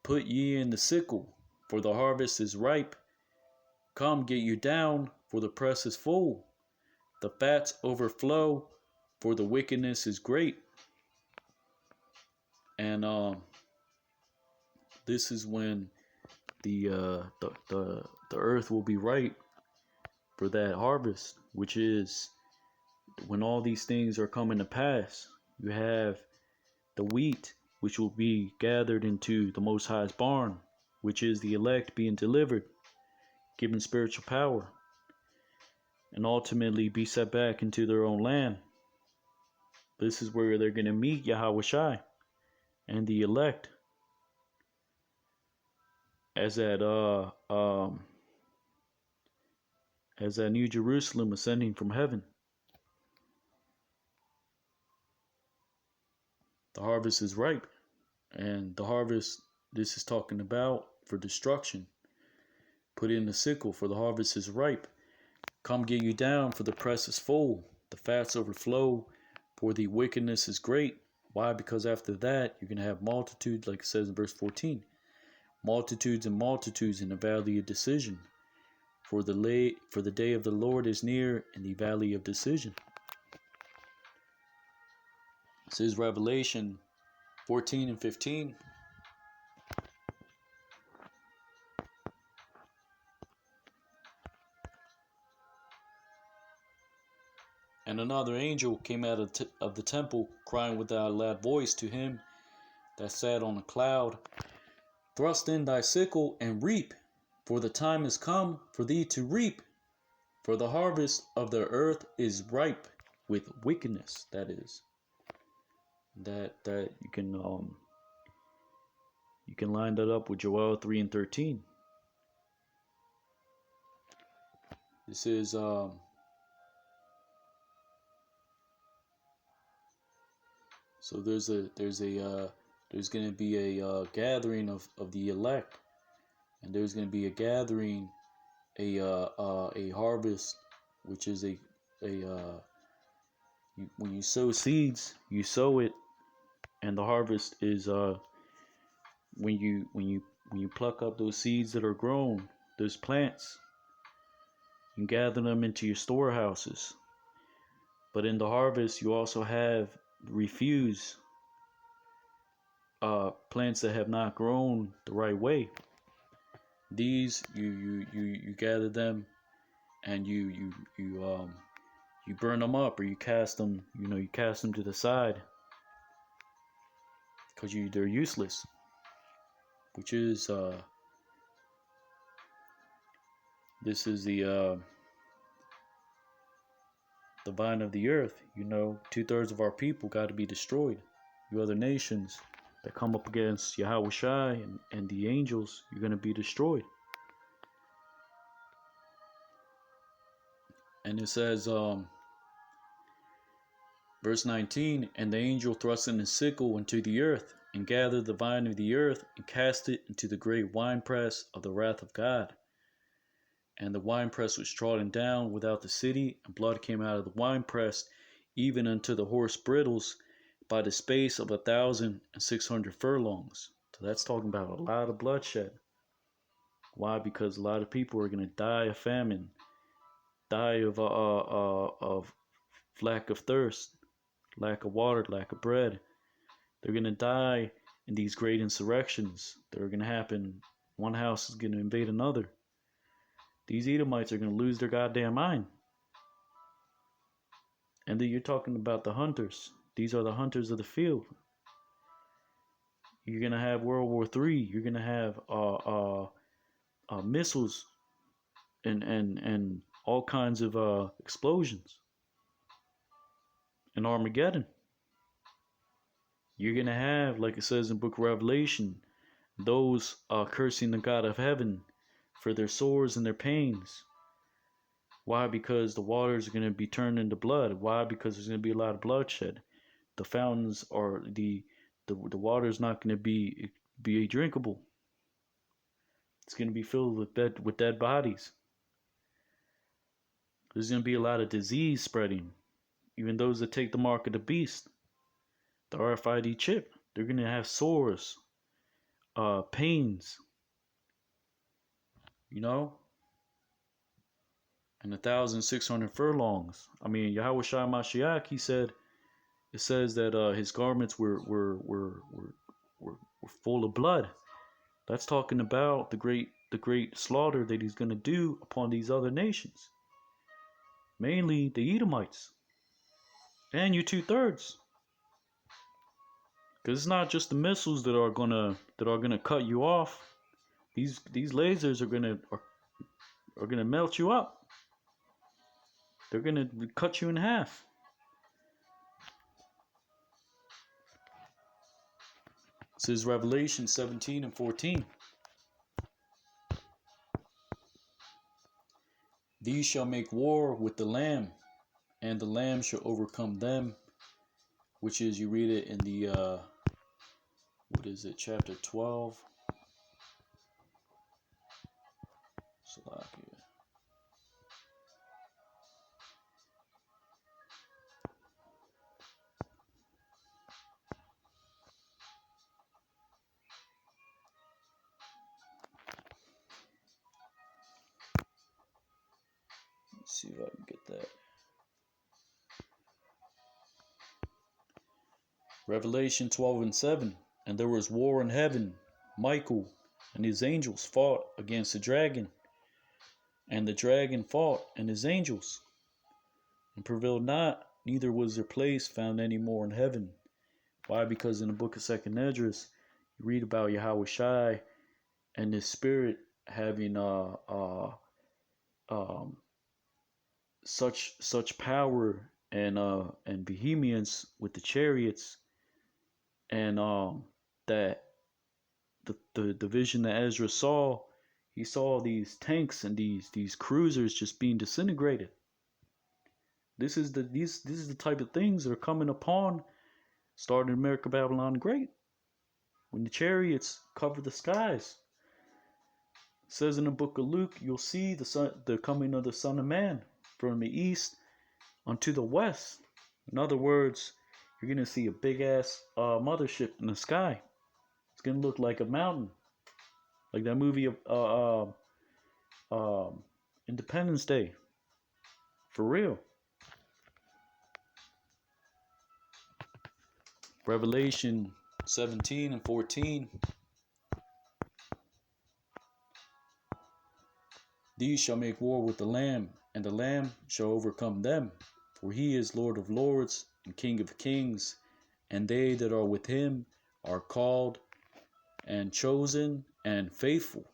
put ye in the sickle, for the harvest is ripe. Come, get you down, for the press is full. The fats overflow, for the wickedness is great. And this is when the earth will be ripe for that harvest, which is when all these things are coming to pass. You have the wheat, which will be gathered into the Most High's barn, which is the elect being delivered, given spiritual power, and ultimately be set back into their own land. This is where they're going to meet Yahweh Shai and the elect as that New Jerusalem ascending from heaven. The harvest is ripe, and the harvest this is talking about for destruction. Put in the sickle, for the harvest is ripe. Come, get you down, for the press is full. The fats overflow, for the wickedness is great. Why? Because after that, you're going to have multitudes, like it says in verse 14. Multitudes and multitudes in the valley of decision. For the day of the Lord is near in the valley of decision. This is Revelation 14 and 15. And another angel came out of the temple, crying with a loud voice to him that sat on a cloud, thrust in thy sickle and reap, for the time is come for thee to reap, for the harvest of the earth is ripe with wickedness. That is, that you can line that up with Joel 3 and 13. This is so there's going to be a gathering of the elect, and there's going to be a gathering, a harvest, which is when you sow seeds, you sow it, and the harvest is when you pluck up those seeds that are grown, those plants, you gather them into your storehouses. But in the harvest, you also have refuse, plants that have not grown the right way. These you gather them, and you burn them up, or you cast them to the side, because they're useless. Which is this is the vine of the earth. 2/3 of our people got to be destroyed. You other nations that come up against Yahweh Shai and the angels, you're going to be destroyed. And it says, verse 19, and the angel thrust in his sickle into the earth, and gathered the vine of the earth, and cast it into the great winepress of the wrath of God. And the winepress was trodden down without the city, and blood came out of the winepress, even unto the horse bridles, by the space of 1,600 furlongs. So that's talking about a lot of bloodshed. Why? Because a lot of people are going to die of famine, die of lack of thirst, lack of water, lack of bread. They're going to die in these great insurrections that are going to happen. One house is going to invade another. These Edomites are going to lose their goddamn mind. And then you're talking about the hunters. These are the hunters of the field. You're going to have World War III. You're going to have missiles and all kinds of explosions. And Armageddon. You're going to have, like it says in the book of Revelation, those cursing the God of heaven for their sores and their pains. Why? Because the waters are going to be turned into blood. Why? Because there's going to be a lot of bloodshed. The fountains are the water is not going to be drinkable. It's going to be filled with dead bodies. There's going to be a lot of disease spreading. Even those that take the mark of the beast, the RFID chip, they're going to have sores, pains, and 1,600 furlongs. I mean, Yahweh Shai Mashiach, it says that his garments were full of blood. That's talking about the great slaughter that he's going to do upon these other nations, mainly the Edomites, and you 2/3. Because it's not just the missiles that are gonna cut you off. These lasers are gonna melt you up. They're gonna cut you in half. This is Revelation 17 and 14. These shall make war with the Lamb, and the Lamb shall overcome them. Which is, you read it in the chapter 12. Salakia. Let's see if I can get that. Revelation 12 and 7. And there was war in heaven. Michael and his angels fought against the dragon. And the dragon fought and his angels, and prevailed not, neither was their place found any more in heaven. Why? Because in the book of 2nd Esdras, you read about Yahweh Shai and his spirit having such power and vehemence with the chariots, and that the vision that Ezra saw, he saw these tanks and these cruisers just being disintegrated. This is the type of things that are coming upon, starting in America, Babylon the Great, when the chariots cover the skies. It says in the book of Luke, you'll see the coming of the Son of Man from the east unto the west. In other words, you're gonna see a big ass mothership in the sky. It's gonna look like a mountain, like that movie Independence Day. For real. Revelation 17 and 14. These shall make war with the Lamb, and the Lamb shall overcome them. For he is Lord of lords and King of kings, and they that are with him are called and chosen and faithful.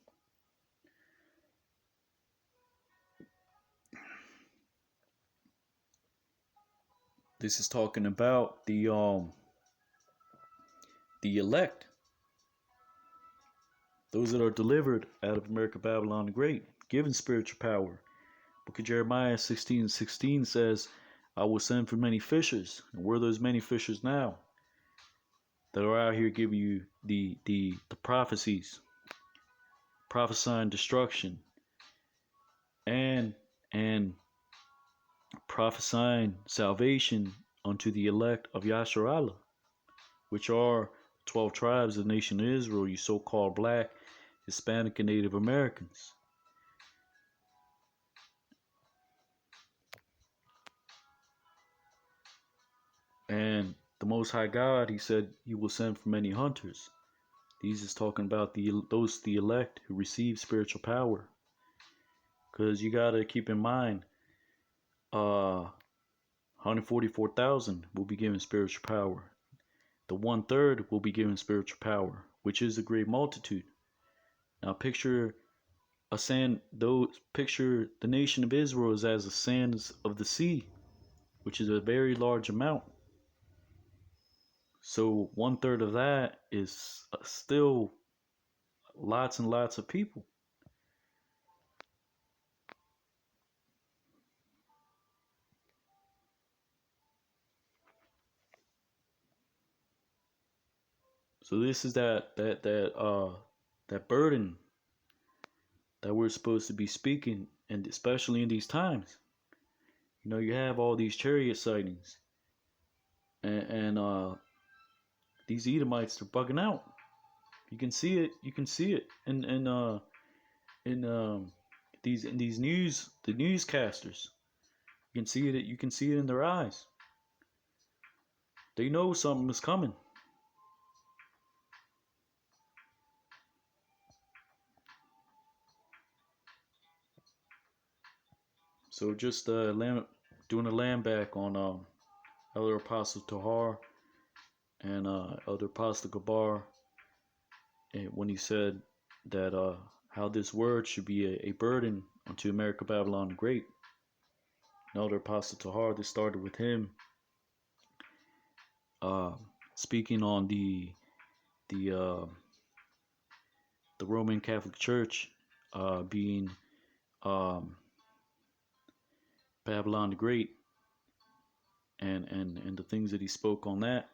This is talking about the elect, those that are delivered out of America, Babylon the Great, given spiritual power. Book of Jeremiah 16:16 says, I will send for many fishers. And where are those many fishers now? That are out here giving you the prophecies, prophesying destruction, and prophesying salvation unto the elect of Yasharallah, which are 12 tribes of the nation of Israel, you so-called black, Hispanic, and Native Americans. And the Most High God, he said he will send for many hunters. These is talking about the elect who receive spiritual power. Because you got to keep in mind, 144,000 will be given spiritual power. The 1/3 will be given spiritual power, which is a great multitude. Now picture picture the nation of Israel as the sands of the sea, which is a very large amount. So 1/3 of that is still lots and lots of people. So this is that burden that we're supposed to be speaking, and especially in these times. You know, you have all these chariot sightings, and these Edomites are bugging out. You can see it. You can see it in these newscasters. You can see it. You can see it in their eyes. They know something is coming. So just doing a land back on Elder Apostle Tahar and Elder Apostle Gabar, and when he said that how this word should be a burden unto America Babylon the Great. Elder Apostle Tahar, this started with him speaking on the Roman Catholic Church being Babylon the Great, and the things that he spoke on that.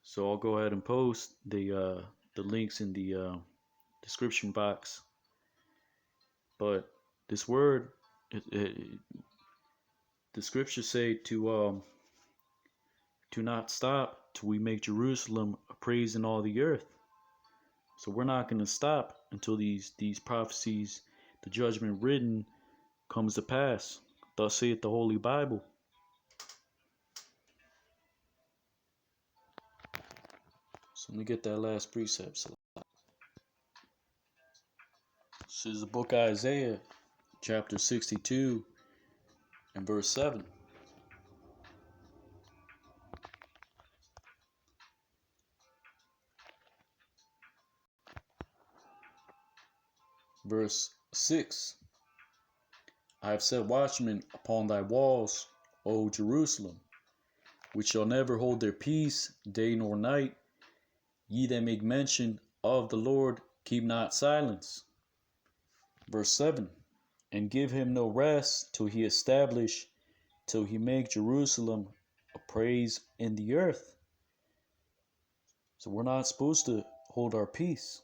So I'll go ahead and post the links in the description box. But this word, the scriptures say to not stop till we make Jerusalem a praise in all the earth. So we're not going to stop until these prophecies, the judgment written, comes to pass. Thus saith the Holy Bible. So let me get that last precept. So this is the book of Isaiah, chapter 62 and verse 7. Verse 6. I have set watchmen upon thy walls, O Jerusalem, which shall never hold their peace day nor night. Ye that make mention of the Lord, keep not silence. Verse 7. And give him no rest till he make Jerusalem a praise in the earth. So we're not supposed to hold our peace.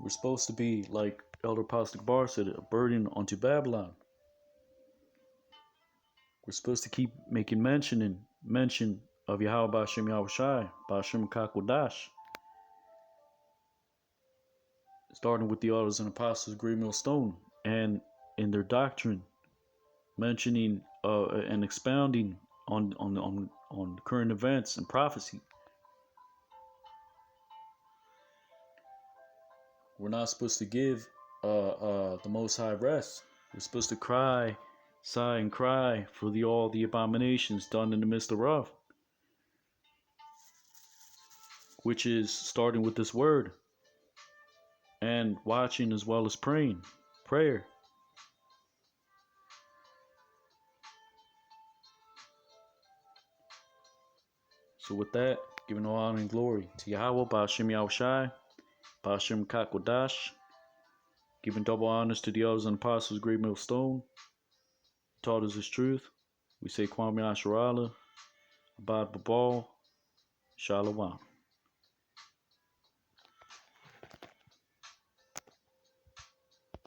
We're supposed to be, like Elder Apostle Gabar said, a burden unto Babylon. We're supposed to keep making mention of Yahweh Ba'Shem Yahushai, Ba'Shem Kakwadash. Starting with the elders and apostles, Great Millstone, and in their doctrine, mentioning and expounding on current events and prophecy. We're not supposed to give the Most High rest. We're supposed to sigh and cry for all the abominations done in the midst thereof, which is starting with this word and watching as well as prayer. So with that, giving all honor and glory to Yahweh, Ba'Shem Yahushai, Ba'Shem Kakwadash, giving double honors to the elders and apostles, Great Millstone, taught us his truth. We say Kwame Asherallah, Abad Babal, Shalom.